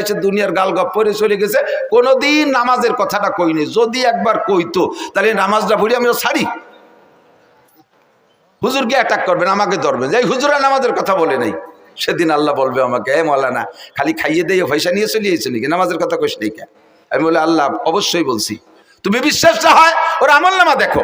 এসে দুনিয়ার গাল গপ পরে চলে গেছে, কোনোদিন নামাজের কথাটা কইনি। যদি একবার কইতো তাহলে নামাজটা ভুড়ি আমিও ছাড়ি। হুজুরকে অ্যাটাক করবেন, আমাকে ধরবেন যে হুজুরা নামাজের কথা বলে নাই। সেদিন আল্লাহ বলবে আমাকে, এ মৌলানা খালি খাইয়ে দিয়ে পয়সা নিয়ে চলে এসেছে নাকি, নামাজের কথা কইস নাই কেন? আমি বলে আল্লাহ অবশ্যই বলছি। তুমি বিশ্বাসটা হয় ওর আমল নামা দেখো।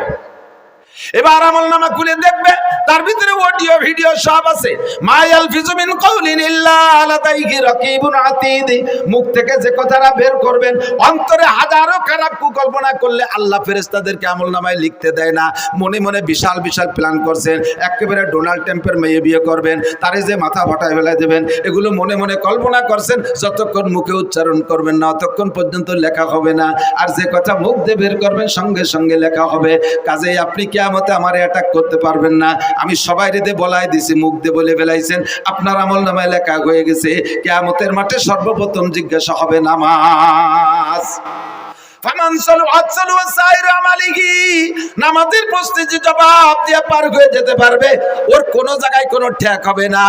এবার আমল নামা খুলে দেখবে, তার ভিতরে অডিও ভিডিও সব আছে। মায়াল ফিজু মিন কাউলিন ইল্লা লাদাইহি রাকিবুন আতীদ। মুখ থেকে যে কথাটা বের করবেন, অন্তরে হাজারো খারাপ কুকল্পনা করলে আল্লাহ ফেরেশতাদেরকে আমল নামায় লিখতে দেয় না। মনে মনে বিশাল বিশাল প্ল্যান করছেন, একেবারে ডোনাল্ড ট্রাম্পের মেয়ে বিয়ে করবেন, তারে যে মাথা ফাটায় ফেলে দেবেন, এগুলো মনে মনে কল্পনা করছেন। যতক্ষণ মুখে উচ্চারণ করবেন না ততক্ষণ পর্যন্ত লেখা হবে না। আর যে কথা মুখ দিয়ে বের করবেন সঙ্গে সঙ্গে লেখা হবে। কাজেই আপনি কিয়ামতে আমারে অ্যাটাক করতে পারবেন না। আমি সবাই রেদে বলাই দিছি, মুখ দিয়ে বলে ফেলাইছেন, আপনার আমল নামায় লেখা হয়ে গেছে। কিয়ামতের মাঠে সর্বপ্রথম জিজ্ঞাসা হবে নামাজ। নামাজের প্রশ্নে যে জবাব দিয়ে পার হয়ে যেতে পারবে, ওর কোনো জায়গায় কোনো ঠেক হবে না।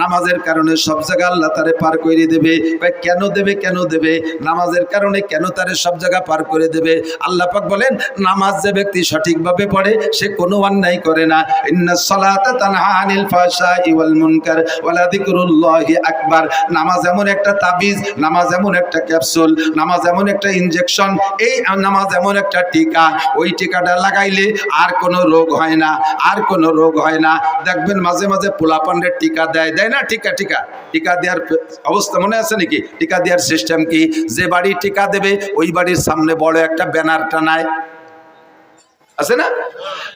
নামাজের কারণে সব জায়গা আল্লাহ তারে পার করে দেবে। কেন দেবে? কেন দেবে? নামাজের কারণে কেন তারে সব জায়গা পার করে দেবে? আল্লাহ পাক বলেন, নামাজ যে ব্যক্তি সঠিকভাবে পড়ে সে কোনো অন্যায় করে না। ইন্নাস সালাতা তানহা আনিল ফাহশাই ওয়াল মুনকার ওয়ালা যিকরুল্লাহি আকবার। নামাজ এমন একটা তাবিজ, নামাজ এমন একটা ক্যাপসুল, নামাজ এমন একটা ইনজেকশন, এই নামাজ এমন একটা টিকা, ওই টিকাটা লাগাইলে আর কোনো রোগ হয় না, আর কোনো রোগ হয় না। দেখবেন মাঝে মাঝে পোলাপান্ডের টিকা দেয় না? টিকা দেওয়ার অবস্থা মনে আছে নাকি? টিকা দেওয়ার সিস্টেম কি? যে বাড়ি টিকা দেবে ওই বাড়ির সামনে বড় একটা ব্যানার টানায়, আছে না?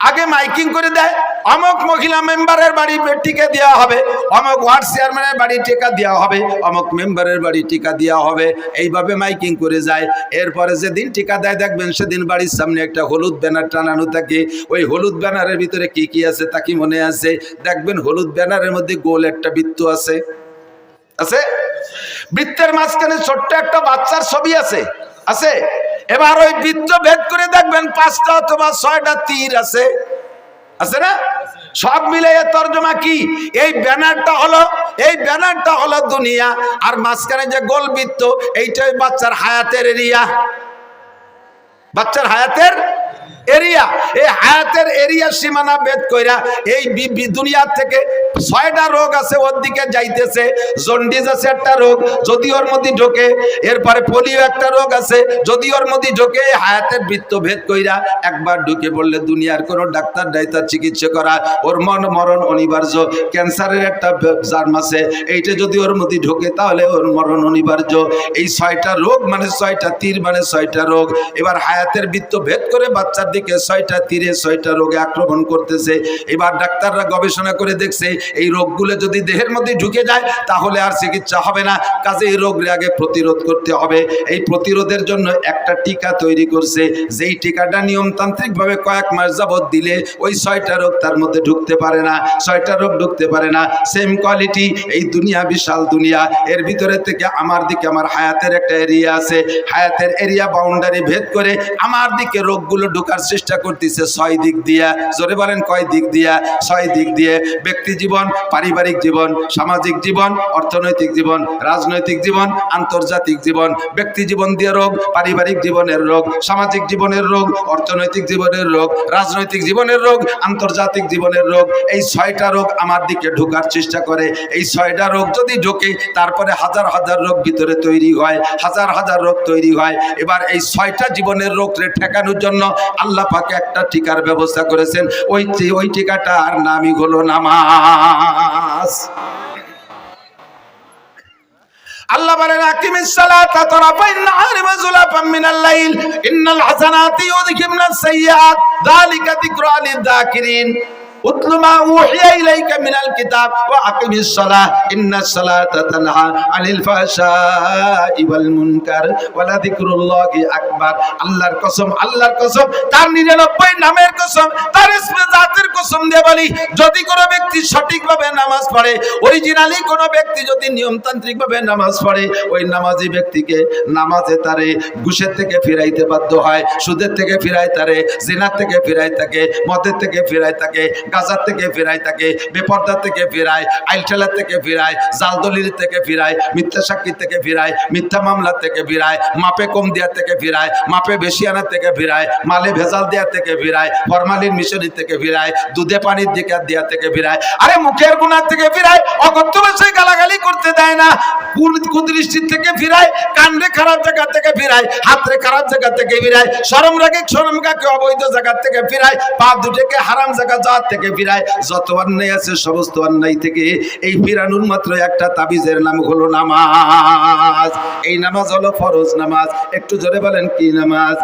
আগে মাইকিং করে দেয়, অমুক মহিলা মেম্বারের বাড়ি টিকা দেওয়া হবে, অমুক ওয়ার্ড চেয়ারম্যানের বাড়ি টিকা দেওয়া হবে, অমুক মেম্বারের বাড়ি টিকা দেওয়া হবে। এইভাবে মাইকিং করে যায়। এরপরে যেদিন টিকা দেয় দেখবেন সেদিন বাড়ির সামনে একটা হলুদ ব্যানার টানানো থাকে। ওই হলুদ ব্যানারের ভিতরে কি কি আছে তা কি মনে আছে? দেখবেন হলুদ ব্যানারের মধ্যে গোল একটা বৃত্ত আছে, বৃত্তের মাঝখানে ছোট্ট একটা বাচ্চার ছবি আছে। এবার ওই বৃত্ত ভেদ করে দেখবেন 5টা অথবা 6টা তীর আছে না? সব মিলে এর তর্জমা কি? এই ব্যানারটা হলো দুনিয়া, আর মাঝখানে যে গোল বৃত্ত এইটাই বাচ্চার হায়াতের এরিয়া। বাচ্চার হায়াতের এরিয়া, এই হায়াতের এরিয়া সীমানা ভেদ কইরা এই দুনিয়া থেকে 6টা রোগ আছে ওর দিকে যাইতেছে। জন্ডিস আছে একটা রোগ, যদি ওর মধ্যে ঢোকে। এরপরে পোলিও একটা রোগ আছে, যদি ওর মধ্যে ঢোকে। হায়াতের বৃত্ত ভেদ কইরা একবার ঢুকে পড়লে দুনিয়ার কোনো ডাক্তার ডাইতার চিকিৎসা করা ওর মরণ অনিবার্য। ক্যান্সারের একটা জার্ম আছে, এইটা যদি ওর মধ্যে ঢোকে তাহলে ওর মরণ অনিবার্য। এই 6টা রোগ মানে 6টা তীর মানে 6টা রোগ। এবার হায়াতের বৃত্ত ভেদ করে বাচ্চার দিকে 6টা তীরে 6টা রোগে আক্রমণ করতেছে। এবার ডাক্তাররা গবেষণা করে দেখছে এই রোগগুলো যদি দেহের মধ্যে ঢুকে যায় তাহলে আর চিকিৎসা হবে না। কাজে এই রোগের আগে প্রতিরোধ করতে হবে। এই প্রতিরোধের জন্য একটা টিকা তৈরি করছে, যেই টিকাটা নিয়মতান্ত্রিক ভাবে কয়েক মাস যাবত দিলে ওই 6টা রোগ তার মধ্যে ঢুকতে পারে না, 6টা রোগ ঢুকতে পারে না। সেম কোয়ালিটি এই দুনিয়া, বিশাল দুনিয়া, এর ভিতরে থেকে আমার দিকে আমার হায়াতের একটা এরিয়া আছে। হায়াতের এরিয়া বাউন্ডারি ভেদ করে আমার দিকে রোগগুলো ঢোকার চেষ্টা করতেছে 6 দিক দিয়া। জোরে বলেন কয় দিক দিয়া? 6 দিক দিয়ে। ব্যক্তি জীবন, পারিবারিক জীবন, সামাজিক জীবন, অর্থনৈতিক জীবন, রাজনৈতিক জীবন, আন্তর্জাতিক জীবন। ব্যক্তি জীবন দিয়ে রোগ, পারিবারিক জীবনের রোগ, সামাজিক জীবনের রোগ, অর্থনৈতিক জীবনের রোগ, রাজনৈতিক জীবনের রোগ, আন্তর্জাতিক জীবনের রোগ। এই 6টা রোগ আমার দিকে ঢোকার চেষ্টা করে। এই 6টা রোগ যদি ঢোকে তারপরে হাজার হাজার রোগ ভিতরে তৈরি হয়, হাজার হাজার রোগ তৈরি হয়। এবার এই 6টা জীবনের রোগকে ঠেকানোর জন্য আল্লাহ পাক একটা টিকার ব্যবস্থা করেছেন। ওই টিকাটার নামই হলো নামাজ। আল্লাহ বলেন, আকিমিস সালাতা তারাফাইন নাহারি ওয়া যুলাফাম মিনাল লাইল ইন্নাল হাসানাতি ইউযহিবনাস সাইয়্যাত যালিকা যিকরা লিয-যাকিরিন। উতলু মা উহিয়া ইলাইকা মিনাল কিতাব ওয়া আকিমিস সালাহ ইন্নাস সালাতা তানহা আনিল ফাহশাই ওয়াল মুনকার ওয়া লাযিকরুল্লাহি আকবার। আল্লাহর কসম, আল্লাহর কসম, তার 99 নামের কসম, তার ইসমে জাতের কসম দিয়ে বলি, যদি কোনো ব্যক্তি সঠিকভাবে নামাজ পড়ে, অরিজিনালি কোনো ব্যক্তি যদি নিয়মতান্ত্রিকভাবে নামাজ পড়ে, ওই নামাজি ব্যক্তিকে নামাজে তারে ঘুষের থেকে ফিরাইতে বাধ্য হয়, সুদের থেকে ফিরায় তারে, জিনার থেকে ফিরায় থাকে, মদের থেকে ফিরায় থাকে, গাজার থেকে ফিরায় তাকে, বেপর্দা থেকে ফিরায়, আইলঠেলা থেকে ফিরায়, জালদলির থেকে ফিরায়, মিথ্যা সাক্ষী থেকে ফিরায়, মিথ্যা মামলা থেকে ফিরায়, মাপে কম দেওয়া থেকে ফিরায়, মাপে বেশি আনা থেকে ফিরায়, মালে ভেজাল দেওয়া থেকে ফিরায়, ফরমালিন মিশরি থেকে ফিরায়, দুধে পানির দিকে দেওয়া থেকে ফিরায়, আরে মুখের গুনাহ থেকে ফিরায়, অকথ্য ভাষায় গালাগালি করতে দেয় না, কুদৃষ্টির থেকে ফিরায়, কান্দে খারাপ জায়গা থেকে ফিরায়, হাতে খারাপ জায়গা থেকে ফিরায়, শরম রাগে শরমগাকে অবৈধ জায়গা থেকে ফিরায়, পা দুটোকে হারাম জায়গা যাওয়ার থেকে ফিরায়, যত অন্যায় আছে সমস্ত অন্যায় থেকে এই ফিরানোর মাত্র একটা তাবিজের নাম হলো নামাজ। এই নামাজ হলো ফরজ নামাজ। একটু জোরে বলেন কি নামাজ?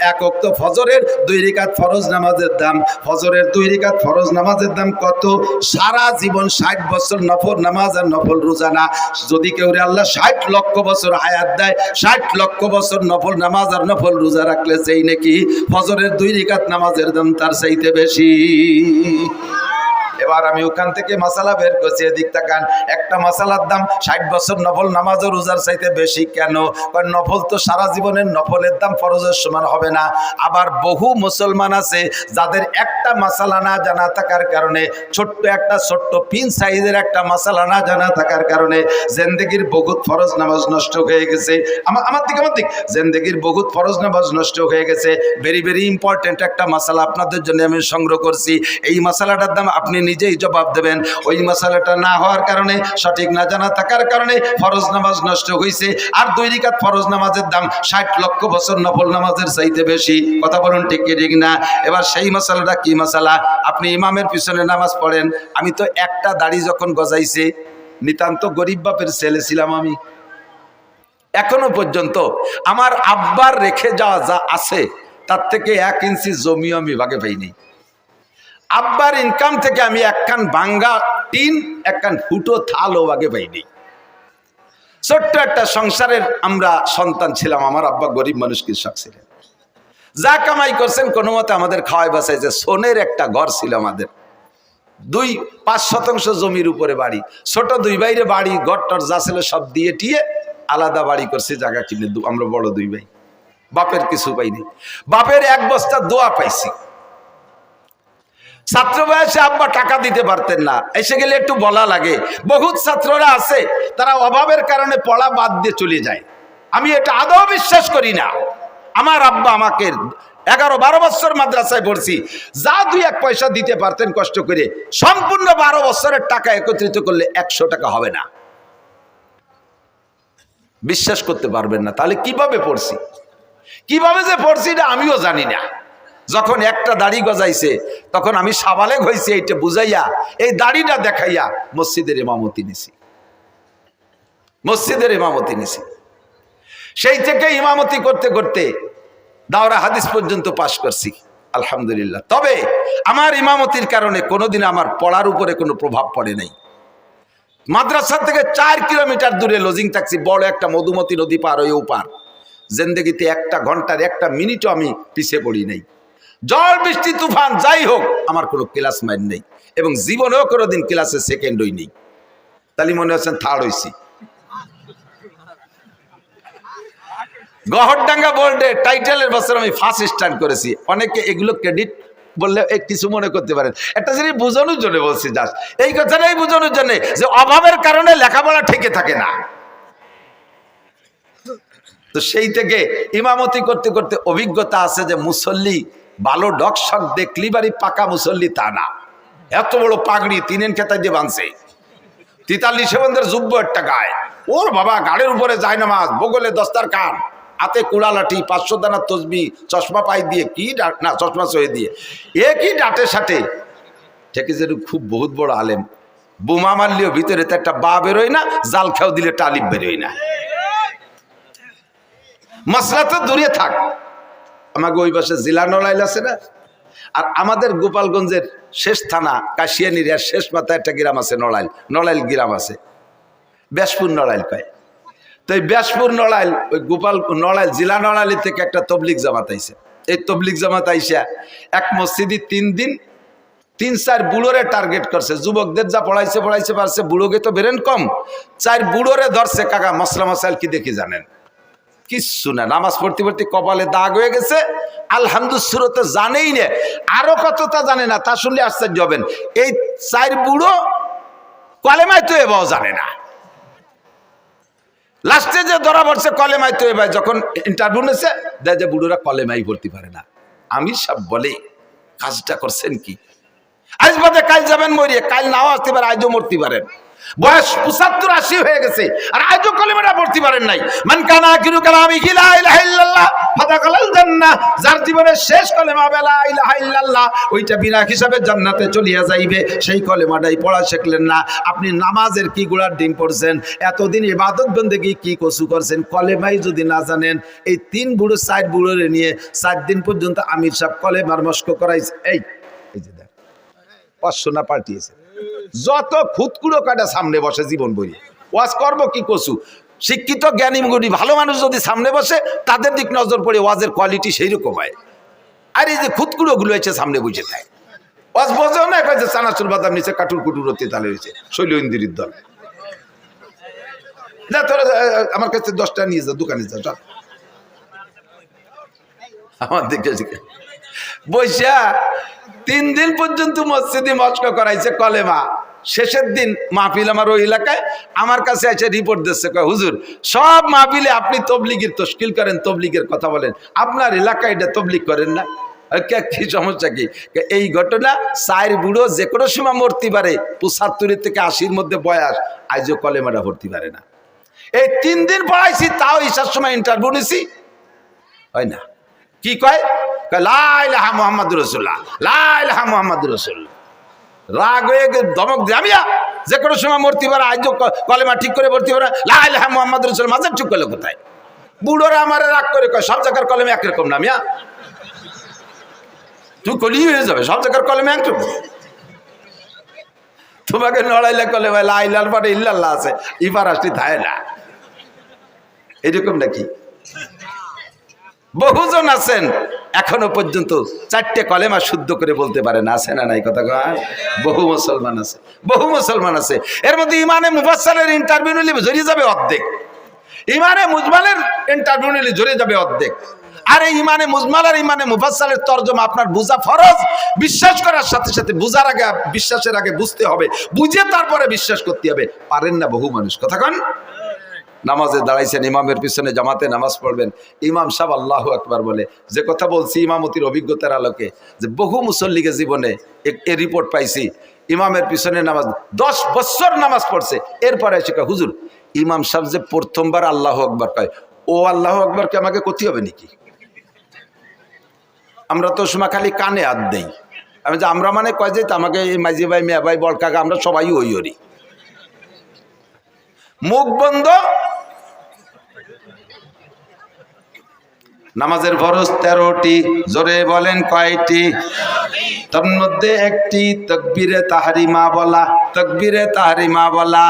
এক ওয়াক্ত ফজরের 2 রাকাত ফরজ নামাজের দাম, ফজরের 2 রাকাত ফরজ নামাজের দাম কত? সারা জীবন 60 বছর নফল নামাজ আর নফল রোজা না। যদি কেউ আল্লাহ 60 লক্ষ বছর হায়াত দেয়, 60 লক্ষ বছর নফল নামাজ আর নফল রোজা রাখলে সেই নাকি ফজরের 2 রাকাত নামাজের দাম তার চাইতে বেশি। এবার আমি ওখান থেকে মাসালা বের করছি, এদিক তাকান। একটা মাসালার দাম 60 বছর নফল নামাজ ও রোজার চাইতে বেশি কেন? কারণ নফল তো সারা জীবনের নফলের দাম ফরজের সমান হবে না। আবার বহু মুসলমান আছে যাদের একটা মাসালা না জানা থাকার কারণে, ছোট্ট পিন সাইজের একটা মাসালা না জানা থাকার কারণে জিন্দেগির বহুত ফরজ নামাজ নষ্ট হয়ে গেছে। আমার দিক জিন্দেগির বহুত ফরজ নামাজ নষ্ট হয়ে গেছে। ভেরি ভেরি ইম্পর্টেন্ট একটা মাসালা আপনাদের জন্য আমি সংগ্রহ করছি। এই মাসালাটার দাম আপনি নিজেই জবাব দেবেন। ওই মাসালাটা না হওয়ার কারণে, সঠিক না জানা থাকার কারণে ফরজ নামাজ নষ্ট হয়েছে। আর 2 রাকাত ফরজ নামাজের দাম 60 লক্ষ বছর নফল নামাজের চাইতে বেশি। কথা বলুন ঠিক কি ঠিক না? এবার সেই মাসালাটা কি মাসালা? আপনি ইমামের পিছনে নামাজ পড়েন। আমি তো একটা দাড়ি যখন গজাইছে, নিতান্ত গরিব বাপের ছেলে ছিলাম আমি। এখনো পর্যন্ত আমার আব্বার রেখে যাওয়া যা আছে তার থেকে 1 ইঞ্চি জমিও আমি ভাগে পাইনি। আব্বার ইনকাম থেকে আমি একখান ভাঙ্গা টিন, একখান ফুটো থালও আগে পাইনি। ছোট্ট একটা সংসারের আমরা সন্তান ছিলাম। আমার আব্বা গরিব মানুষ, কৃষক ছিলেন। যা কামাই করছেন কোনো মতে আমাদের খাওয়াই বাঁচাইছে। সোনের একটা ঘর ছিল আমাদের, 2-5 শতাংশ জমির উপরে বাড়ি, ছোট 2 ভাইরে বাড়ি, ঘরটর যা ছিল সব দিয়ে টিয়ে আলাদা বাড়ি করছি, জায়গা কিনে। আমরা বড় 2 ভাই, বাপের কিছু পাইনি। বাপের 1 বস্তা দোয়া পাইছি। ছাত্র বয়সে আব্বা টাকা দিতে পারতেন না, এসে গেলে একটু বলা লাগে। বহুত ছাত্ররা আছে তারা অভাবের কারণে পড়া বাদ দিয়ে চলে যায়। আমি এটা আদৌ বিশ্বাস করি না। আমার আব্বা আমাকে 11-12 বছর মাদ্রাসায় পড়ছি, যা 2-1 পয়সা দিতে পারতেন কষ্ট করে, সম্পূর্ণ 12 বছরের টাকা একত্রিত করলে 100 টাকা হবে না। বিশ্বাস করতে পারবেন না। তাহলে কিভাবে পড়ছি, কিভাবে যে পড়ছি এটা আমিও জানি না। যখন একটা দাড়ি গজাইছে তখন আমি সাবালেগ হয়েছি, এইটা বুঝাইয়া এই দাড়িটা দেখাইয়া মসজিদের ইমামতি নিছি। সেই থেকে ইমামতি করতে করতে দাওরা হাদিস পর্যন্ত পাশ করছি, আলহামদুলিল্লাহ। তবে আমার ইমামতির কারণে কোনোদিন আমার পড়ার উপরে কোনো প্রভাব পড়ে নাই। মাদ্রাসা থেকে 4 কিলোমিটার দূরে লজিং থাকছি, বড় একটা মধুমতি নদী পার হয়ে ওপার। জিন্দেগিতে 1 ঘন্টার 1 মিনিটও আমি পিছিয়ে পড়ি নাই। ঝড় বৃষ্টি তুফান যাই হোক আমার কোনো ক্লাস মাইন নেই, এবং জীবনেও কোনোদিন ক্লাসে সেকেন্ড হইনি। তাহলে মনে হচ্ছেন থার্ড হইছি। গহরডাঙ্গা বোর্ডে টাইটেলের বছর আমি ফার্স্ট স্টার্ট করেছি। অনেকে এগুলো ক্রেডিট বললে কিছু মনে করতে পারেন। একটা জিনিস বোঝানোর জন্য বলছি, জাস্ট এই কথাটাই বোঝানোর জন্য যে অভাবের কারণে লেখাপড়া ঠেকে থাকে না। তো সেই থেকে ইমামতি করতে করতে অভিজ্ঞতা আছে যে মুসল্লি ভালো ডকশক দেখলি বাড়ি পাকা মুসল্লি তা না। এত বড় পাগড়ি 3 খেতায় দিয়ে বাঁধছে, 43 বন্ধের যুব্য একটা গায়ে, ওর বাবা গাড়ির উপরে যায় নামাজ, বগলে দস্তার কান, হাতে কুড়া লাঠি, 500 দানা তসবি, চশমা পাই দিয়ে কি না চশমা সয়ে দিয়ে একই ডাটে সাটে ঠেকে যে খুব বহুত বড় আলেম। বোমা মারলেও ভিতরে তো একটা বা বেরোয় না, জাল খেয়াও দিলে টালিব বেরোয় না। মশলা তো দূরে থাক, আমাকে ওই পাশে জেলা নড়াইল আছে না, আর আমাদের গোপালগঞ্জের শেষ থানা কাশিয়ানির শেষ মাথায় একটা গ্রাম আছে নড়াইল গ্রাম আছে, ব্যাসপুর নড়াইল কয়। তো এই ব্যাসপুর নড়াইল, ওই গোপাল নড়াইল জেলা নড়াইল থেকে একটা তবলিগ জামাত আইছে। এই তবলিগ জামাত আইসা এক মসজিদে 3 দিন 3-4 বুড়োরে টার্গেট করছে। যুবকদের যা পড়াইছে পারছে, বুড়োকে তো বেরেন কম, 4 বুড়োরে ধরছে। কাকা মশলা মশাইল কি দেখি জানেন? কিচ্ছু না, নামাজ পড়তে পড়তে কপালে দাগ হয়ে গেছে। আলহামদুলিল্লাহ তো জানেই না, আরো কতটা জানে না, তা শুনলে আশ্চর্য হবেন। এই 4 বুড়ো কলেমায় তো এবাও জানে না। লাস্টে যে ধরা পড়ছে কলেমায় তো এবার, যখন ইন্টারভিউ নিয়েছে দেয় যে বুড়োরা কলেমাই পড়তে পারে না। আমির সাহেব বলে কাজটা করছেন কি, আজ বাদে কাল যাবেন মরিয়ে, কাল নাও আসতে পারে, আজও মরতে পারেন। বয়স 75-80 হয়ে গেছে আর আজও কলেমাটা পড়তে পারেন নাই। মান কানা আখিরু কালামিহি লা ইলাহা ইল্লাল্লাহ ফাদাখালাল জান্নাহ, যার জীবনের শেষ কলেমা লা ইলাহা ইল্লাল্লাহ, ওইটা বিনা হিসাবে জান্নাতে চলিয়া যাইবে। সেই কলেমাটাই পড়া শিখলেন না। আপনি নামাজের কি গোড়ার ডিম পড়ছেন, এতদিন ইবাদত বন্দেগী কি কসু করছেন, কলেমাই যদি না জানেন। এই 3 বুড়ো 4 বুড়োরে নিয়ে 4 দিন পর্যন্ত আমির সাহেব কলেমার মস্ক করাইছে। এই যে দেখ 500 না পাল্টিয়েছে, যত খুদকুড়ো কাটা সামনে বসে জীবন বই ওয়াজ করবো কি কসু। শিক্ষিত জ্ঞানী গুণী ভালো মানুষ যদি সামনে বসে, তাদের দিক নজর পড়ে ওয়াজের কোয়ালিটি সেই রকম হয়। আর এই যে খুদকুড়ো গুলো হয়েছে সামনে বুঝে থাকে, ওয়াজ বোঝেও না, যে চানাচুর বাদাম নিচে কাটুর কুটুর হতে তালে হয়েছে শৈল ইন্দির দল। না তোরা আমার কাছে 10টা নিয়ে যা, দোকানে যা, চল আমার দিকে বৈশা 3 দিন পর্যন্ত মসজিদে মস্ক করাইছে কলেমা। শেষের দিন মাহফিল আমার ওই এলাকায়, আমার কাছে এসে রিপোর্ট দিচ্ছে, কয় হুজুর সব মাহফিলে আপনি তবলিগের তশকিল করেন, তবলিগের কথা বলেন, আপনার এলাকায় এটা তবলিগ করেন না। কি সমস্যা কি? এই ঘটনা 4 বুড়ো যে কোনো সময় মরতে পারে, 75 থেকে 80-র মধ্যে বয়স, আজও কলেমাটা ভর্তি পারে না। এই 3 দিন পড়াইছি, তাও ঈশার সময় ইন্টারভিউ নিছি, হয় না। কি কয়? লা ইলাহা মুহাম্মাদুর রাসূলুল্লাহ, লা ইলাহা মুহাম্মাদুর রাসূলুল্লাহ। রাগ হয়ে ধমক দিয়ে, আমি যে কোনো সময় মরতে পারে, আজ কলেমা ঠিক করে ভর্তি পারে, লা ইলাহা মুহাম্মাদুর রাসূলুল্লাহ, মাঝে ঠিক করলে কোথায়? বুড়োরা আমারে রাগ করে কয় সব জায়গার কলেমা একরকম না মিয়া, তুই কলি হয়ে যাবে, সব জায়গার কলেমা একরকম। তোমাকে নড়াইলে কলেমা লা ইলাহার পরে ইল্লাল্লাহ আছে, ইবার আসতে থাকে না, এরকম নাকি? বহুজন আছেন এখনো পর্যন্ত 4টে কলেমা শুদ্ধ করে বলতে পারে না, আছে না নাই কথা কয়? বহু মুসলমান আছে, বহু মুসলমান আছে। এর মধ্যে ইমানে মুফাসসালের ইন্টারভিউ নিলে জড়িয়ে যাবে অর্ধেক, ইমানে মুজমালের ইন্টারভিউ নিলে জড়িয়ে যাবে অর্ধেক। আর এই ইমানে মুজমাল আর ইমানে মুফাসসালের তরজমা আপনার বুঝা ফরজ। বিশ্বাস করার সাথে সাথে বুঝার আগে, বিশ্বাসের আগে বুঝতে হবে, বুঝে তারপরে বিশ্বাস করতে হবে। পারেন না বহু মানুষ, কথা কন। নামাজে দাঁড়াইছেন, ইমামের পিছনে জামাতে নামাজ পড়বেন, ইমাম সাহেব আল্লাহু আকবার বলে, যে কথা বলছি ইমামতির অভিজ্ঞতার আলোকে, যে বহু মুসল্লিকে জীবনে এ রিপোর্ট পাইছি, ইমামের পিছনে নামাজ 10 বছর নামাজ পড়ছে, এরপরে এসে কয় হুজুর ইমাম সাহেব যে প্রথমবার আল্লাহু আকবার কয়, ও আল্লাহু আকবারকে আমাকে করতে হবে নাকি? আমরা তো সময় খালি কানে হাত দেই। আমি যে আমরা মানে কয় যে আমাকে মাঝি ভাই, মেয়া ভাই, বল কাকা, আমরা সবাই ওই ওরি। মুখ বন্ধ। নামাজের ফরজ 13টি, জোরে বলেন কয়টি? তার মধ্যে একটি তাকবীরে তাহরিমা বলা, তাকবীরে তাহরিমা বলা।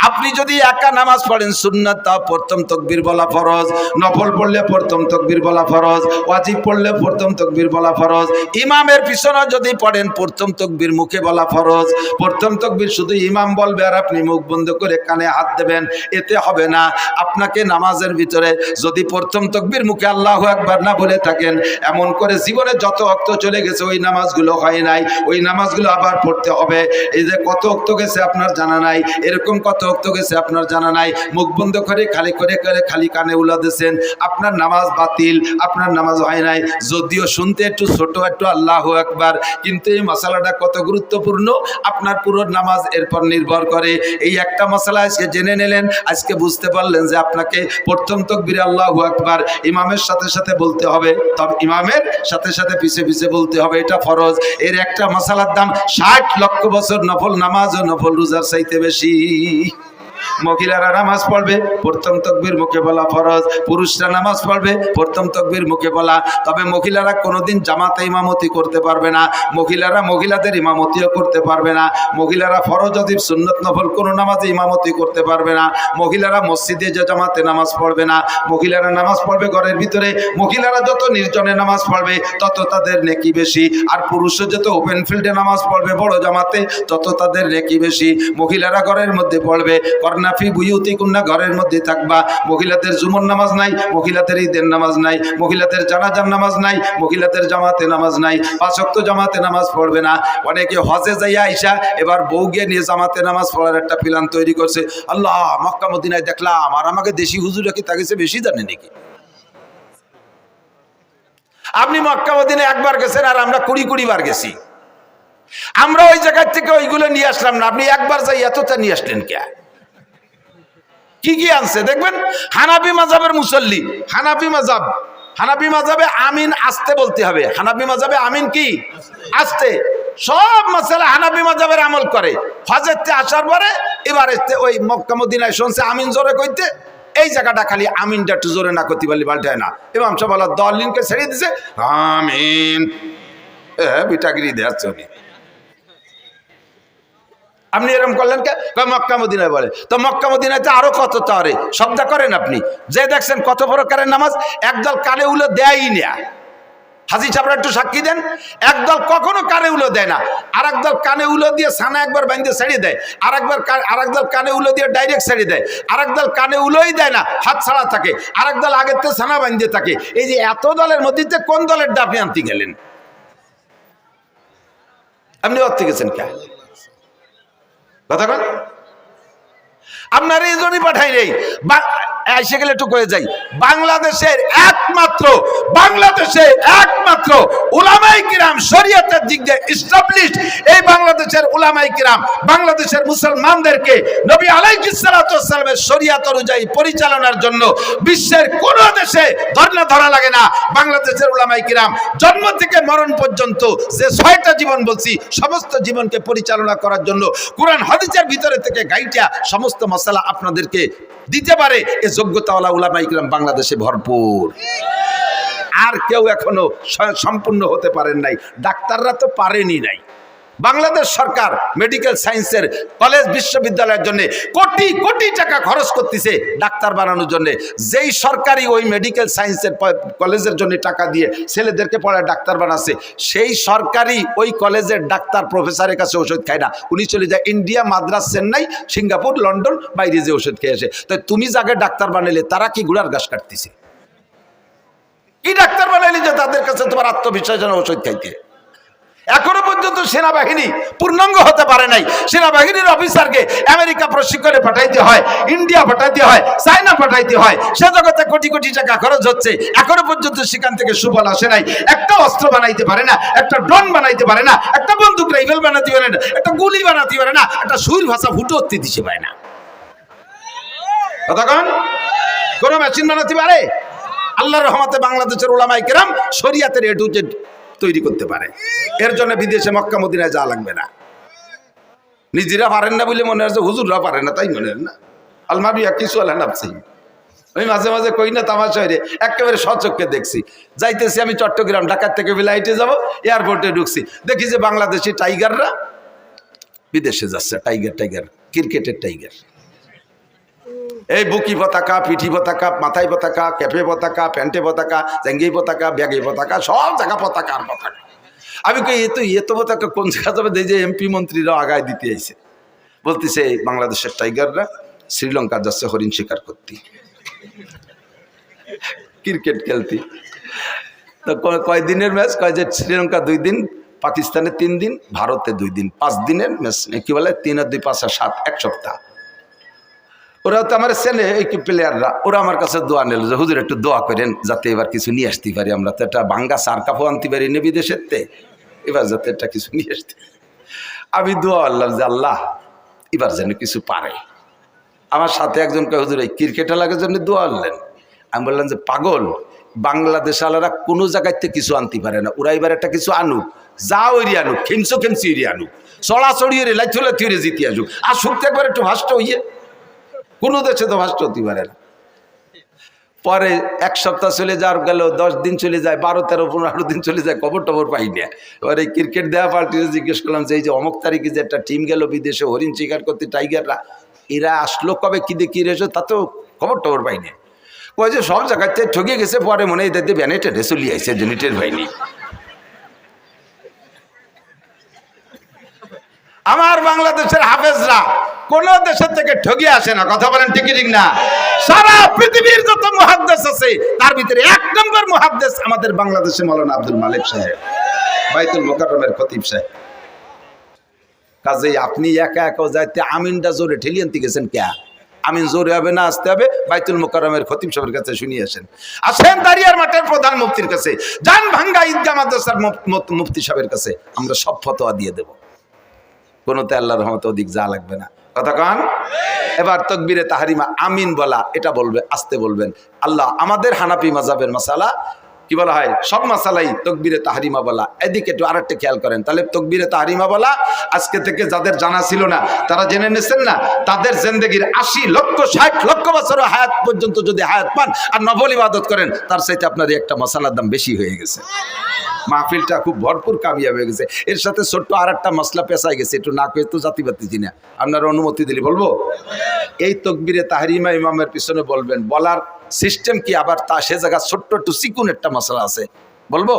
আপনি যদি একা নামাজ পড়েন সুন্নাত, তা প্রথম তাকবীর বলা ফরজ, নফল পড়লে প্রথম তাকবীর বলা ফরজ, ওয়াজিব পড়লে প্রথম তাকবীর বলা ফরজ। ইমামের পিছনে যদি পড়েন প্রথম তাকবীর মুখে বলা ফরজ। প্রথম তাকবীর শুধু ইমাম বলবে আর আপনি মুখ বন্ধ করে কানে হাত দেবেন, এতে হবে না। আপনাকে নামাজের ভিতরে যদি প্রথম তাকবীর মুখে আল্লাহু আকবার না বলে থাকেন, এমন করে জীবনে যত ওয়াক্ত চলে গেছে ওই নামাজগুলো হয় নাই, ওই নামাজগুলো আবার পড়তে হবে। এই যে কত ওয়াক্ত গেছে আপনার জানা নাই, এরকম কত ওয়াক্ত গেছে আপনার জানা নাই, মুখ বন্ধ করে খালি কানে উলা দিয়েছেন, আপনার নামাজ বাতিল, আপনার নামাজ হয় নাই। যদিও শুনতে একটু ছোট, একটু আল্লাহু আকবার, কিন্তু এই মশালাটা কত গুরুত্বপূর্ণ, আপনার পুরো নামাজ এরপর নির্ভর করে। এই একটা মশলা আজকে জেনে নিলেন, আজকে বুঝতে পারলেন যে আপনাকে প্রথম তাকবীরে আল্লাহু আকবার ইমামের সাথে সাথে বলতে হবে, তবে ইমামের সাথে সাথে পিছে পিছে বলতে হবে, এটা ফরজ। এর একটা মশালার দাম 60 লক্ষ বছর নফল নামাজ ও নফল রোজার চাইতে বেশি। মহিলারা নামাজ পড়বে প্রথম তাকবীর মুখে বলা ফরজ, পুরুষরা নামাজ পড়বে প্রথম তাকবীর মুখে বলা। তবে মহিলারা কোনোদিন জামাতে ইমামতি করতে পারবে না, মহিলারা মহিলাদের ইমামতিও করতে পারবে না, মহিলারা ফরজ ওয়াজিব সুন্নাত নফল কোনো নামাজে ইমামতি করতে পারবে না, মহিলারা মসজিদে যে জামাতে নামাজ পড়বে না, মহিলারা নামাজ পড়বে ঘরের ভিতরে। মহিলারা যত নির্জনে নামাজ পড়বে তত তাদের নেকি বেশি, আর পুরুষরা যত ওপেন ফিল্ডে নামাজ পড়বে বড় জামাতে তত তাদের নেকি বেশি। মহিলারা ঘরের মধ্যে পড়বে, ওয়াকরনা ফি বুয়ুতিকুন্না, ঘরের মধ্যে থাকবা। মহিলাদের জুমার নামাজ নাই, মহিলাদের ঈদের নামাজ নাই, মহিলাদের জানাজার নামাজ নাই, মহিলাদের জামাতে নামাজ নাই, 5 ওয়াক্ত জামাতে নামাজ পড়বে না। অনেকে হজে যাইয়া আইসা এবার বউকে নিয়ে জামাতে নামাজ পড়ার একটা প্ল্যান তৈরি করছে। আল্লাহ, মক্কা মদিনায় দেখলাম, আর আমাকে দেশি হুজুরা কি তাকে বেশি জানে নাকি? আপনি মক্কা মদিনায় একবার গেছেন, আর আমরা 20 বার গেছি। আমরা ওই জায়গার থেকে ওইগুলো নিয়ে আসলাম না, আপনি একবার যাই এতটা নিয়ে আসলেন কে? কি কি আনছে দেখবেন। হানাফি মাযহাবের মুসল্লি, হানাফি মাযহাবে আমিন আস্তে বলতে হবে। হানাফি মাযহাবে আমিন কি আস্তে। সব মাসালা হানাফি মাযহাবের আমল করে। হজেতে আসার পরে এবার ওই মক্কা মদিনায় শুনছে আমিন জোরে কইতে, এই জায়গাটা খালি আমিনটা একটু জোরে না করতে পারলে পাল্টায় না। ইমাম সাহেব বলা দলিনকে ছেড়ে দিছে, আমিন বিটাগিরি দেয়াচ্ছে উনি। আপনি এরকম করলেন কে? মক্কা মদিনায় বলে। তো মক্কা মদিনাতে আরো কত তারে শব্দ করেন আপনি, যে দেখছেন কত প্রকারের নামাজ। একদল কানে উলো দেয়ই না, হাজি সাহেবরা একটু সাক্ষী দেন। একদল কখনো কানে উলো দেয় না, আর একদল কানে উলো দিয়ে সানা একবার বাইন্ধে ছেড়ে দেয়, আর একদল কানে উলো দিয়ে ডাইরেক্ট ছেড়ে দেয়, আর একদল কানে উলোই দেয় না, হাত ছাড়া থাকে, আর একদল আগের থেকে সানা বাইন্ধে থাকে। এই যে এত দলের মধ্যে কোন দলের ডাপে আনতে গেলেন আপনি? অর্থে গেছেন কে কথা বল? আপনার এই জন্যই পাঠাই নেই। এসে গেলে একটু কয়ে যাই, বাংলাদেশের একমাত্র উলামায়ে কিরাম শরীয়তের দিক দিয়ে এস্টাবলিশড, এই বাংলাদেশের উলামায়ে কিরাম বাংলাদেশের মুসলমানদেরকে নবী আলাইহিস সালাতু ওয়াস সালামের শরীয়ত অনুযায়ী পরিচালনার জন্য বিশ্বের কোন দেশে ধরা লাগে না। বাংলাদেশের উলামায়ে কিরাম জন্ম থেকে মরণ পর্যন্ত যে 6টা জীবন বলছি, সমস্ত জীবনকে পরিচালনা করার জন্য কোরআন হাদিসের ভিতরে থেকে গাইটা সমস্ত মাসালা আপনাদেরকে দিতে পারে এই যোগ্যতাওয়ালা উলামায়ে কিরাম বাংলাদেশে ভরপুর। আর কেউ এখনো সম্পূর্ণ হতে পারেন নাই। ডাক্তাররা তো পারেনি নাই। বাংলাদেশ সরকার মেডিকেল সায়েন্সের কলেজ বিশ্ববিদ্যালয়ের জন্য কোটি কোটি টাকা খরচ করতেছে ডাক্তার বানানোর জন্য। যেই সরকারি ওই মেডিকেল সায়েন্সের কলেজের জন্য টাকা দিয়ে ছেলেদেরকে পড়ায় ডাক্তার বানাচ্ছে, সেই সরকারি ওই কলেজের ডাক্তার প্রফেসরের কাছে ওষুধ খায় না। উনি চলে যায় India, Madras, Chennai, Singapore, London, বাইরে যে ওষুধ খেয়ে আসে। তাই তুমি যাকে ডাক্তার বানাইলে তারা কি গুড়ার ঘাস কাটতেছে? কি ডাক্তার বানাইলে যে তাদের কাছে তোমার আত্মবিশ্বাস যেন ওষুধ খাইতে? এখনো পর্যন্ত সেনাবাহিনী পূর্ণাঙ্গ হতে পারে নাই। সেনাবাহিনীর অফিসারকে আমেরিকা প্রশিক্ষণে পাঠাইতে হয়, ইন্ডিয়া পাঠাইতে হয়, চায়না পাঠাইতে হয়। সে জগতে কোটি কোটি টাকা খরচ হচ্ছে, এখনো পর্যন্ত সেখান থেকে সুফল আসে নাই। একটা অস্ত্র বানাইতে পারে না, একটা ড্রোন বানাইতে পারে না, একটা বন্দুক রাইফেল বানাতে পারে না, একটা গুলি বানাতে পারে না, একটা সুর ভাষা ফুটো উঠতে দিতে পারে না। কতক্ষণ কোন মেশিন বানাতে পারে? আল্লাহর রহমতে বাংলাদেশের উলামায়ে কেরাম শরীয়তের এ টু জেড তৈরি করতে পারে। এর জন্য বিদেশে মক্কা মদিনায় যাওয়া লাগবে না। নিজেরা পারেন না বলে মনে হচ্ছে হুজুররা পারে না, তাই মনে হয় না। আলমাবিয়া কিছু আল্লাহ নামছি আমি মাঝে মাঝে কই না তামাশা হয়ে একেবারে সচক্ষে দেখছি। যাইতেছি আমি চট্টগ্রাম, ঢাকার থেকে ফ্লাইটে যাব, এয়ারপোর্টে ঢুকছি, দেখি যে বাংলাদেশি টাইগাররা বিদেশে যাচ্ছে। টাইগার ক্রিকেটের টাইগার। এই বুকি পতাকা, পিঠি পতাকা, মাথায় পতাকা, ক্যাপে পতাকা, প্যান্টে পতাকা, জ্যাঙ্গি পতাকা, ব্যাগে পতাকা, সব জায়গা পতাকা আর পতাকা। আমি কই এত পতাকা কোন জায়গা যাবে? যে এমপি মন্ত্রীরাও আগায় দিতে আইছে, বলতেছে বাংলাদেশের টাইগাররা শ্রীলঙ্কা যাচ্ছে হরিণ শিকার করতে, ক্রিকেট খেলতে। তো কয়দিনের ম্যাচ? কয় যে শ্রীলঙ্কা 2 দিন, পাকিস্তানে 3 দিন, ভারতে 2 দিন, 5 দিনের ম্যাচ। কি বলে 3 আর 2 5 আর 7, 1 সপ্তাহ। ওরা তো আমার চেনে এই প্লেয়াররা, ওরা আমার কাছে দোয়া নিল যে হুজুর একটু দোয়া করেন যাতে এবার কিছু নিয়ে আসতে পারি। আমরা তো একটা বাঙ্গা সার কাপও আনতে পারি না বিদেশের তে, এবার যাতে একটা কিছু নিয়ে আসতে। আমি দোয়া আল্লাহ যে আল্লাহ এবার যেন কিছু পারে। আমার সাথে একজন কয় হুজুর এই ক্রিকেট খেলার জন্য দোয়া আনলেন। আমি বললাম যে পাগল, বাংলাদেশ আলারা কোনো জায়গায় থেকে কিছু আনতে পারে না, ওরা এবার একটা কিছু আনুক, যা ওইরি আনুক, খেমসি ওইরি আনুক, চড়াচড়ি লাইথলে জিতে আসুক, আর শুনতে একবার একটু ভাষ্ট হইয়ে। কোনো দেশে তো ভাষ্ট হতে পারে না। পরে 1 সপ্তাহ চলে যাওয়ার গেল, 10 দিন চলে যায়, 12, 13, 15 দিন চলে যায়, খবর পাই না। এবার এই ক্রিকেট দেওয়া পার্টিতে জিজ্ঞেস করলাম যে এই যে অমুক তারিখে যে একটা টিম গেল বিদেশে হরিণ শিকার করতে, টাইগাররা, এরা আসলো কবে, কি দিয়ে কি রেছো, তা তো খবর পাই না। কয় যে সব জায়গাতে ঠকে গেছে, পরে মনে হয় এদের ব্যানে টেনে চলিয়ে আসছে, জেনিটের বাইনি। আমার বাংলাদেশের হাফেজরা কোন দেশের থেকে ঠগিয়ে আসে না। কথা বলেন ঠিক ঠিক না? সারা পৃথিবীর যত মুহাদ্দিস আছে তার ভিতরে এক নম্বর মুহাদ্দিস আমাদের বাংলাদেশে মাওলানা আব্দুল মালিক সাহেব, বাইতুল মুকাররমের খতিব সাহেব। কাজেই আপনি একা একা যাইতে আমিনটা জোরে ঠেলিয়ে আনতে গেছেন কে? আমিন জোরে হবে না, আসতে হবে বাইতুল মুকাররমের খতিব সাহেবের কাছে শুনিয়ে আসেন দাঁড়িয়ার মাঠের প্রধান মুফতির কাছে, জান ভাঙ্গা ঈদগাহ মাদ্রাসার মুফতি সাহেবের কাছে, আমরা সব ফতোয়া দিয়ে দেব। কোনোতে আল্লাহর রহমতে অধিক যা লাগবে না। কথা কন? এবার তাকবীরে তাহরিমা আমিন বলা, এটা বলবে, আসতে বলবেন। আল্লাহ আমাদের হানাফি মাযহাবের মাসালা কি বলা হয়, সব মাসালাই তাকবীরে তাহরিমা বলা। এদিকে একটু আরেকটা খেয়াল করেন, তাহলে তাকবীরে তাহরিমা বলা আজকে থেকে যাদের জানা ছিল না তারা জেনে নিছেন না, তাদের জিন্দেগির 80 লক্ষ 60 লক্ষ বছর হায়াত পর্যন্ত যদি হায়াত পান আর নফল ইবাদত করেন, তার চাইতে আপনার একটা মশালার দাম বেশি হয়ে গেছে। মাহফিলটা খুব ভরপুর কামিয়াব হয়ে গেছে। এর সাথে ছোট্ট আর একটা মশলা পেঁচাই গেছে, একটু না কয়ে তো জাতিবাতি চিনা, আপনারা অনুমতি দিলে বলবো। এই তাকবীরে তাহরিমা ইমামের পিছনে বলবেন, বলার সিস্টেম কি, আবার তা সে জায়গা ছোট্ট একটু চিকুন একটা মশলা আছে, বলবো।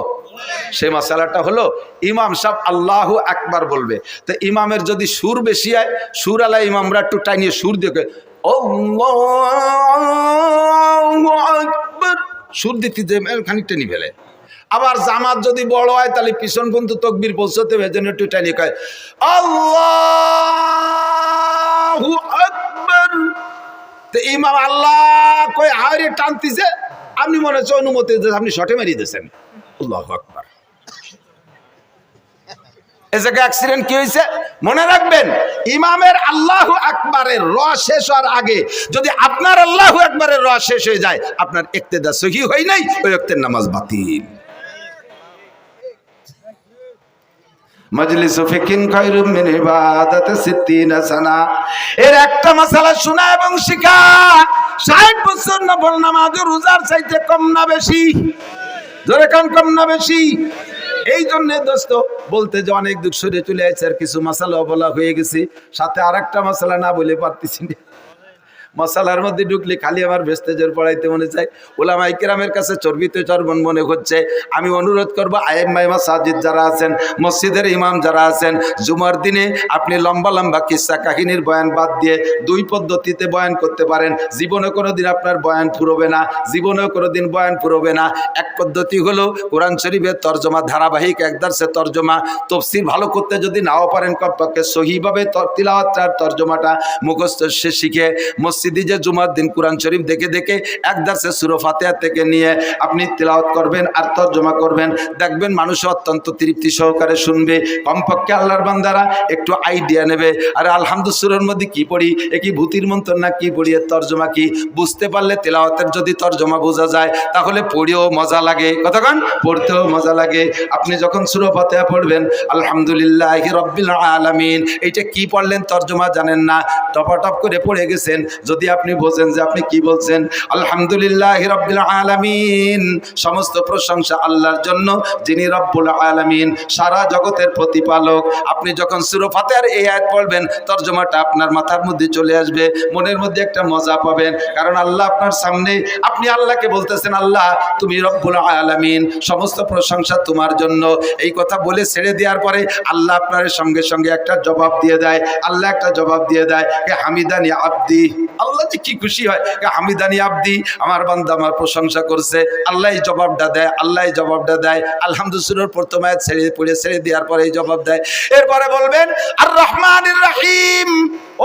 সেই মশলাটা হলো ইমাম সাহেব আল্লাহু আকবার বলবে, তো ইমামের যদি সুর বেশি হয়, সুর আলা ইমামরা একটু টাইনিয়ে সুর দিয়ে আল্লাহু আকবার সুর দিতে খানিকটা নিয়ে ফেলে। আবার জামাত যদি বড় হয় তাহলে পিছন পর্যন্ত তাকবীর পৌঁছতে হবে, যেন একটু টাইনিয়ে কয় আল্লাহু আকবার। তো ইমাম আল্লাহ কই হারে টানতিছে, আপনি মনে হচ্ছে অনুমতি দিয়েছেন, আপনি শটে মেরিয়ে দিয়েছেন আল্লাহু আকবার। এই জায়গায় অ্যাক্সিডেন্ট কি হয়েছে মনে রাখবেন, ইমামের আল্লাহু আকবারের র শেষ হওয়ার আগে যদি আপনার আল্লাহু আকবারের র শেষ হয়ে যায়, আপনার ইক্তেদা সহি হয় নাই, ওই ওয়াক্তের নামাজ বাতিল। মজলিসু ফিকিন খায়রুম মিন ইবাদাতি 60 সানা। এর একটা মাসালা শোনা এবং শিখা 60 বছর নফল নামাজ রোজার চাইতে কম না বেশি? জোরে কান, কম না বেশি? এই জন্য দোস্ত বলতে যে অনেক দুঃখ সরে চলে আসছে, আর কিছু মাসালা বলা হয়ে গেছে, সাথে আর একটা মাসালা না বলে পারতেছি না। মশালার মধ্যে ঢুকলে খালি আমার ভেস্তেজের পড়াইতে মনে চাই। ওলামায়ে কেরামের কাছে চর্বিতে চর্বণ মনে হচ্ছে। আমি অনুরোধ করবো আইম্মায়ে মাসাজিদ যারা আছেন, মসজিদের ইমাম যারা আছেন, জুমার দিনে আপনি লম্বা লম্বা কিসসা কাহিনীর বয়ান বাদ দিয়ে 2 পদ্ধতিতে বয়ান করতে পারেন। জীবনে কোনোদিন আপনার বয়ান ফুরবে না, জীবনেও কোনোদিন বয়ান ফুরবে না। এক পদ্ধতি হলো কোরআন শরীফের তর্জমা, ধারাবাহিক এক দার্সে তর্জমা, তফসির ভালো করতে যদি নাও পারেন, কমপক্ষে সহিভাবে তিলাওয়াতটার তর্জমাটা মুখস্থ শিখে মসজিদে যে জুমার দিন কোরআন শরীফ দেখে দেখে এক দার্সে সূরা ফাতিহা থেকে নিয়ে আপনি তিলাওয়াত করবেন আর তর্জমা করবেন, দেখবেন মানুষ অত্যন্ত তৃপ্তি সহকারে শুনবে। কমপক্ষে আল্লাহর বান্দারা একটু আইডিয়া নেবে, আরে আলহামদুলিল্লাহ সূরার মধ্যে কি পড়ি, এ কি ভূতির মন্ত্র না কি পড়ি, এর তর্জমা কি বুঝতে পারলে, তিলাওয়াতের যদি তর্জমা বোঝা যায় তাহলে পড়েও মজা লাগে, কতক্ষণ পড়তেও মজা লাগে। আপনি যখন সূরা ফাতিহা পড়বেন আলহামদুলিল্লাহি রাব্বিল আলামিন, এইটা কি পড়লেন তর্জমা জানেন না, টপাটপ করে পড়ে গেছেন, যদি আপনি বোঝেন যে আপনি কি বলছেন, আলহামদুলিল্লাহি রাব্বিল আলামিন, সমস্ত প্রশংসা আল্লাহর জন্য যিনি রব্বুল আলামিন, সারা জগতের প্রতিপালক। আপনি যখন সূরা ফাতিহার এই আয়াত পড়বেন, তর্জমাটা আপনার মাথার মধ্যে চলে আসবে, মনের মধ্যে একটা মজা পাবেন, কারণ আল্লাহ আপনার সামনে, আপনি আল্লাহকে বলতেছেন আল্লাহ তুমি রব্বুল আলামিন, সমস্ত প্রশংসা তোমার জন্য। এই কথা বলে ছেড়ে দেওয়ার পরে আল্লাহ আপনার সঙ্গে সঙ্গে একটা জবাব দিয়ে দেয়, আল্লাহ একটা জবাব দিয়ে দেয়, হামিদানি আব্দি। আল্লাহ যে কি খুশি হয়, হামিদানি আব্দি, আমার বান্দা আমার প্রশংসা করছে। আল্লাহ জবাবটা দেয়, আল্লাহ জবাবটা দেয়। আলহামদুলিল্লাহ প্রথম আয়াত ছেড়ে দেওয়ার পরে এই জবাব দেয়। এরপরে বলবেন আর রহমানির রহিম,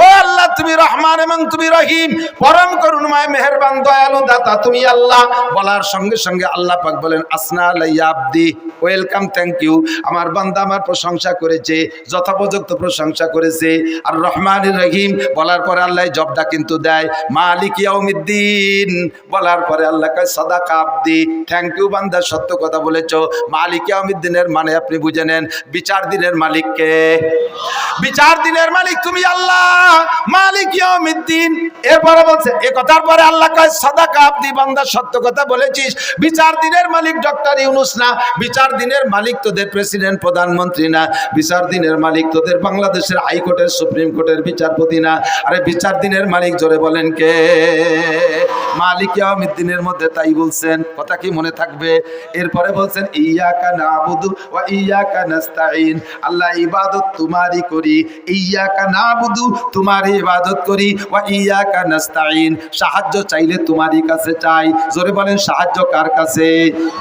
ও আল্লাহ তুমি রহমান এবং তুমি রহিম, পরম করুণাময় মেহেরবান দয়ালু দাতা তুমি আল্লাহ। বলার সঙ্গে সঙ্গে আল্লাহ পাক বলেন আসনা আলাইয়া আব্দি, ওয়েলকাম, থ্যাংক ইউ, আমার বান্দা আমার প্রশংসা করেছে, যথোপযুক্ত প্রশংসা করেছে। আর রহমানির রহিম বলার পরে আল্লাহ জবটা কিন্তু দেয়, মালিক ইয়াউমিদ্দিন বলার পরে আল্লাহ কয় সাদাকা আব্দি, থ্যাংক ইউ বান্দা, সত্য কথা বলেছো। মালিক ইয়াউমিদ্দিনের মানে আপনি বুঝে নেন, বিচার দিনের মালিককে, বিচার দিনের মালিক তুমি আল্লাহ, মালিক ইয়াউমিদ্দিন। এরপরে বলছে, এ কথার পরে আল্লাহ কয় সাদাকা আব্দি, বান্দা সত্য কথা বলেছিস। বিচার দিনের মালিক ডক্টর ইউনূস না, বিচার দিনের মালিক তোদের প্রেসিডেন্ট প্রধানমন্ত্রী না, বিচার দিনের মালিক তোদের বাংলাদেশের হাইকোর্টের সুপ্রিম কোর্টের বিচারপতি না, আরে বিচার দিনের মালিক জোরে জোরে বলেন কে? মালিক ইয়াউমিদ্দিনের মধ্যে তাই বলছেন, কথা কি মনে থাকবে? এরপরে বলছেন ইয়াকা নাবুদু ওয়া ইয়াকা নাস্তাইন, আল্লাহ ইবাদত তোমারই করি, ইয়াকা নাবুদু তোমার ইবাদত করি, ওয়া ইয়াকা নাস্তাইন সাহায্য চাইলে তোমারই কাছে চাই। জোরে বলেন সাহায্য কার কাছে?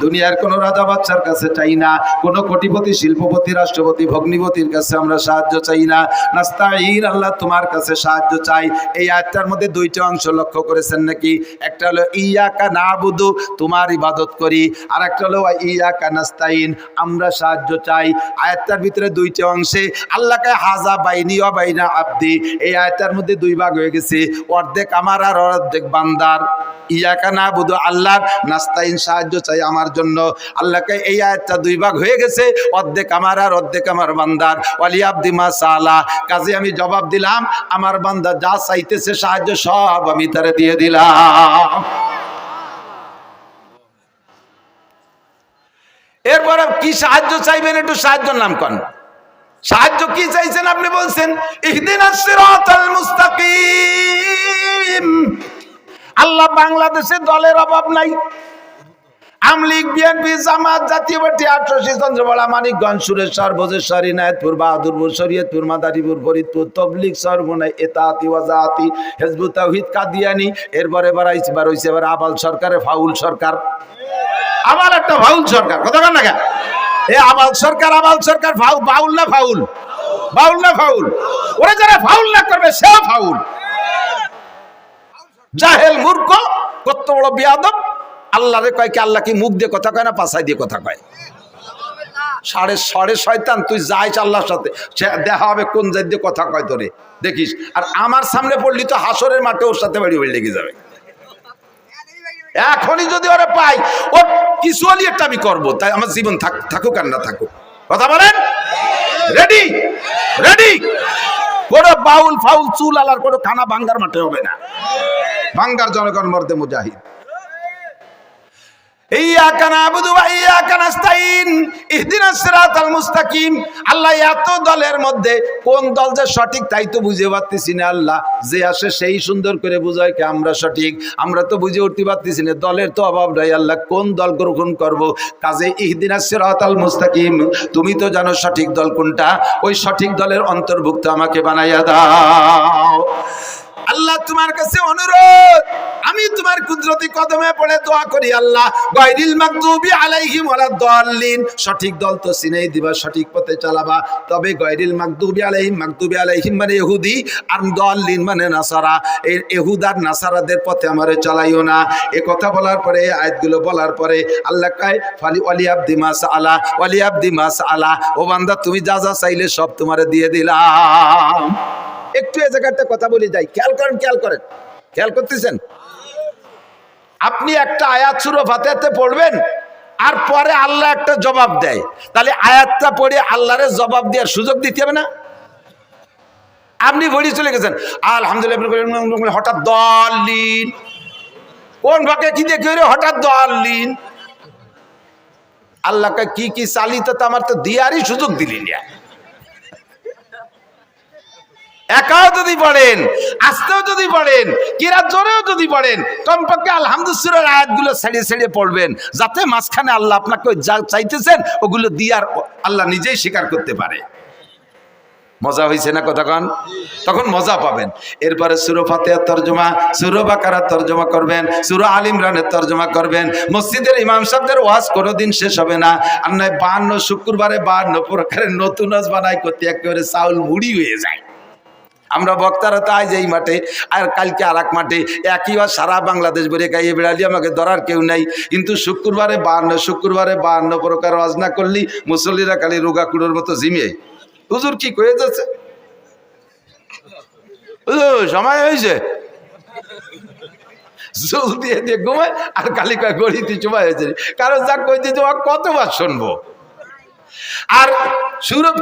দুনিয়ার কোন রাজা বাদশার কাছে চাই না, কোন কোটিপতি শিল্পপতি রাষ্ট্রপতি ভগ্নিপতির কাছে আমরা সাহায্য চাই না। নাস্তাইন আল্লাহ তোমার কাছে সাহায্য চাই। এই আয়াতটার মধ্যে দুইটা অংশ লক্ষ্য করেছেন নাকি? একটা হলো ইয়াকা নাবুদু তোমার ইবাদত করি, আর একটা হলো ইয়াকা নাস্তাইন আমরা সাহায্য চাই। আয়াতটার ভিতরে দুইটা অংশে আল্লাহকে হাজা বাইনি ওয়া বাইনা আব্দি, এই আয়াতটার মধ্যে দুই ভাগ হয়ে গেছে, অর্ধেক আমার আর অর্ধেক বান্দার। ইয়াকা নাবুদু আল্লাহর, নাস্তাইন সাহায্য চাই আমার জন্য। আল্লাহকে এই আয়াতটা দুই ভাগ হয়ে গেছে, অর্ধেক আমার আর অর্ধেক আমার বান্দার। ওয়ালি আব্দি মা সালা, কাজে আমি জবাব দিলাম আমার বান্দা যা চাইতেছে সাহায্য সব আমি তারে দিয়ে দিলাম। এরপরে কি সাহায্য চাইবেন? একটু সাহায্যের নাম কোন? সাহায্য কি চাইছেন? আপনি বলছেন ইহদিনাস সিরাতাল মুস্তাকিম। আল্লাহ বাংলাদেশে দলের অভাব নাই। আমলিগ, বিএনপি, জামাত, জাতীয় পার্টি, ৮৮ চন্দ্রবড়া, মানিকগঞ্জ, সুরেশ্বর, ভোজেশ্বর, ইনায়েতপুর, বাহাদুরপুর, শরীয়তপুর, মাদারীপুর, ফরিদপুর, তবলিগ, সরমুনাই, এতাতি, ওয়াজাতি, হিজবুত তাওহীদ, কাদিয়ানি। এরপরে বাড়াইছে এবার আবাল সরকারের ফাউল সরকার। আবার একটা ফাউল সরকার, কথা বল না কেন? এ আবাল সরকার বাউল না ফাউল? বাউল না ফাউল? ওরা যারা ফাউল না করবে সেও ফাউল। জাহেল মূর্খ, কত বড় বিয়াদব। আল্লাহরে কয় কি? আল্লাহ কি মুখ দিয়ে কথা কয় না পাছায় দিয়ে কথা কয়? সাড়ে শয়তান, তুই যাইস আল্লাহর সাথে, দেখা হবে কোন জাত দিয়ে কথা কয় তোরে, দেখিস। আর আমার সামনে পড়লি তো হাসরের মাঠে ওর সাথে বাড়ি বাড়ি লেগে যাবে। এখনই যদি ওরা পাই, ওর কিছু হলি একটা আমি করবো, তাই আমার জীবন থাকুক আর না থাকুক। কথা বলেন? Ready ready? কোনো বাউল ফাউল চুল আলার কোনো খানা ভাঙ্গার মাঠে হবে না। ভাঙ্গার জনগণ মর্দে মুজাহিদ। ইয়াকা নাবুদু ওয়া ইয়াকা নাস্তাইন ইহদিনাস সিরাতাল মুস্তাকিম। আল্লাহ এত দলের মধ্যে কোন দল যে সঠিক তাই তো বুঝে পারতেছি না। আল্লাহ যে আসে সেই সুন্দর করে বুঝায় কি আমরা সঠিক, আমরা তো বুঝে উঠতে পারতেছি না। দলের তো অভাব নাই। আল্লাহ কোন দল গ্রহণ করব? কাজে ইহদিনাস সিরাতাল মুস্তাকিম, তুমি তো জানো সঠিক দল কোনটা, ওই সঠিক দলের অন্তর্ভুক্ত আমাকে বানাইয়া দাও। আল্লাহ তোমার কাছে অনুরোধ, আমি তোমার কুদরতি কদমে পড়ে দোয়া করি, আল্লাহ গায়রিল মাগদুবি আলাইহিম ওয়ালাদ-দাল্লিন, সঠিক দল তো চিনাই দিবা, সঠিক পথে চালাবা। তবে গায়রিল মাগদুবি আলাইহিম মানে ইহুদি, আর দাল্লিন মানে নাসারা, এই ইহুদার নাসারাদের পথে আমারে চালাইও না। এই কথা বলার পরে, এই আয়াতগুলো বলার পরে আল্লাহ কয় ফালি ওয়ালি আব্দি মা সাআলা, ওয়ালি আব্দি মা সাআলা, ও বান্দা তুমি যা যা চাইলে সব তোমারে দিয়ে দিলাম। একটু এই জায়গাটা কথা বলে যাই, খেয়াল করেন, খেয়াল করতেছেন? আপনি একটা আয়াত সূরা ফাতিহাতে পড়বেন, আর পরে আল্লাহ একটা জবাব দেয়, তাহলে আয়াতটা পড়ে আল্লাহরে জবাব দেওয়ার সুযোগ দিতে হবে না? আপনি বলি চলে গেছেন আলহামদুলিল্লাহ, হঠাৎ দাল্লিন, কোন ভাগে কি দেখে হঠাৎ দাল্লিন? আল্লাহকে কি কি চালিত আমার তো দিয়ারই সুযোগ দিলি না। একাও যদি পড়েন, আস্তেও যদি পড়েন, কিরা জোরেও যদি পড়েন, কমপক্ষে আলহামদুলিল্লাহর আয়াতগুলো ছেড়ে পড়বেন, যাতে মাঝখানে আল্লাহ আপনাকে যা চাইতেছেন ওগুলো দিয়ার আল্লাহ নিজেই স্বীকার করতে পারে। মজা হয়েছে না কথাক্ষণ? তখন মজা পাবেন। এরপরে সূরা ফাতিহার তরজমা, সূরা বাকারার তরজমা করবেন, সূরা আল ইমরানের তরজমা করবেন। মসজিদের ইমাম সাহেবদের ওয়াজ কোনোদিন শেষ হবে না। আর নয় 52 শুক্রবারে 52 প্রকারের নতুন ওয়াজ বানাই করতে একেবারে চাউল মুড়ি হয়ে যায়। আমরা বক্তারা তো আজ এই মাঠে আর কালকে আর এক মাঠে, একই বার সারা বাংলাদেশ বেড়ে গাইয়ে বেড়ালি, আমাকে ধরার কেউ নাই। কিন্তু শুক্রবারে 52 প্রকার ওয়াজ না করলি মুসল্লিরা খালি রোগাকুড়োর মতো ঝিমিয়ে, হুজুর কি কয়ে যাচ্ছে, সময় হয়েছে জল দিয়ে দিয়ে ঘুমায়, আর কালি কয় গড়িতে সময় হয়েছে। কারণ যা কই দিতে কতবার শুনবো? আর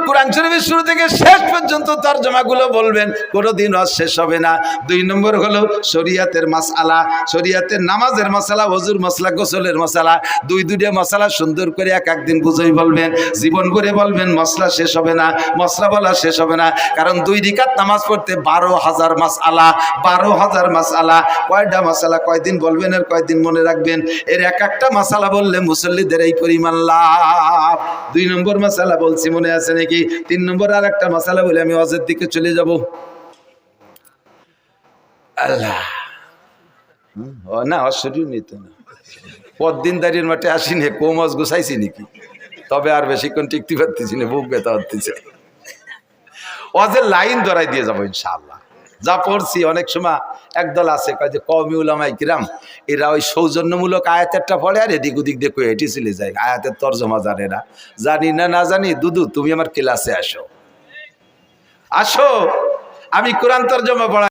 কোরআন শরীফের শুরু থেকে শেষ পর্যন্ত তরজমাগুলো বলবেন, কোনোদিন শেষ হবে না। 2 নম্বর হলো শরিয়াতের মাসআলা, শরিয়াতের নামাজের মাসআলা, ওযুর মাসআলা, গোসলের মাসআলা, দুইটা মাসআলা সুন্দর করে এক দিন বুঝাই বলবেন, জীবন করে বলবেন, মশলা শেষ হবে না, মশলা বলা শেষ হবে না। কারণ 2 রাকাত নামাজ পড়তে 12,000 মাসআলা, 12,000 মাসআলা। কয়টা মাসআলা কয়দিন বলবেন আর কয়দিন মনে রাখবেন? এর একটা মাসআলা বললে মুসল্লিদের এই পরিমাণ লাভ। 2 নম্বর মাসআলা বলছি, মনে আছে নাকি? 3 নম্বর আর একটা মাসআলা বলে আমি হজের দিকে চলে যাব। আল্লাহ না, অশরীর নিত না, পরদিন দাঁড়িয়ে মাঠে আসিনি, কোমজ গুছাইছি নাকি, তবে আর বেশিক্ষণ টিকতে পারতেছি না, বুক ব্যথা হতেছে। ওয়াজের লাইন ধরাই দিয়ে যাবো ইনশাআল্লাহ। যা পড়ছি অনেক সময় একদল আছে কয় যে কওমি উলামায়ে কিরাম, এরা ওই সৌজন্যমূলক আয়াতেরটা পড়ে আর এদিক ওদিক দিয়ে কয়ে এটি চলে যায়, আয়াতের তর্জমা জানে না। জানি না, না জানি, দুদু তুমি আমার ক্লাসে আসো, আসো, আমি কোরআন তর্জমা পড়া